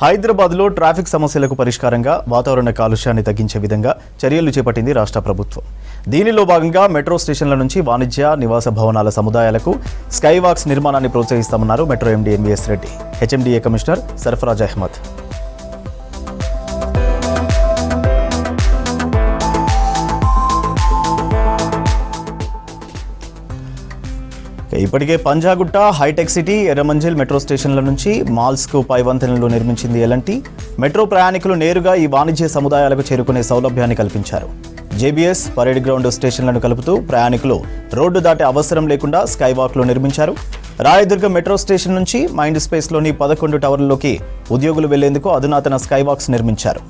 హైదరాబాద్లో ట్రాఫిక్ సమస్యలకు పరిష్కారంగా వాతావరణ కాలుష్యాన్ని తగ్గించే విధంగా చర్యలు చేపట్టింది రాష్ట్ర ప్రభుత్వం. దీనిలో భాగంగా మెట్రో స్టేషన్ల నుంచి వాణిజ్య నివాస భవనాల సముదాయాలకు స్కై వాక్స్ నిర్మాణాన్ని ప్రోత్సహిస్తామన్నారు metro MD NVS Reddy, HMDA commissioner Sarfaraz Ahmed. ఇప్పటికే Panjagutta, Hitec City, Erramanzil metro స్టేషన్ల నుంచి మాల్స్కు పై వంతెనలు నిర్మించింది ఎల్ఎన్టీ. మెట్రో ప్రయాణికులు నేరుగా ఈ వాణిజ్య సముదాయాలకు చేరుకునే సౌలభ్యాన్ని కల్పించారు. జేబీఎస్, పరేడ్ గ్రౌండ్ స్టేషన్లను కలుపుతూ ప్రయాణికులు రోడ్డు దాటే అవసరం లేకుండా స్కై వాక్లు నిర్మించారు. రాయదుర్గం మెట్రో స్టేషన్ నుంచి మైండ్ స్పేస్లోని 11 టవర్లలోకి ఉద్యోగులు వెళ్లేందుకు అధునాతన స్కై వాక్స్ నిర్మించారు.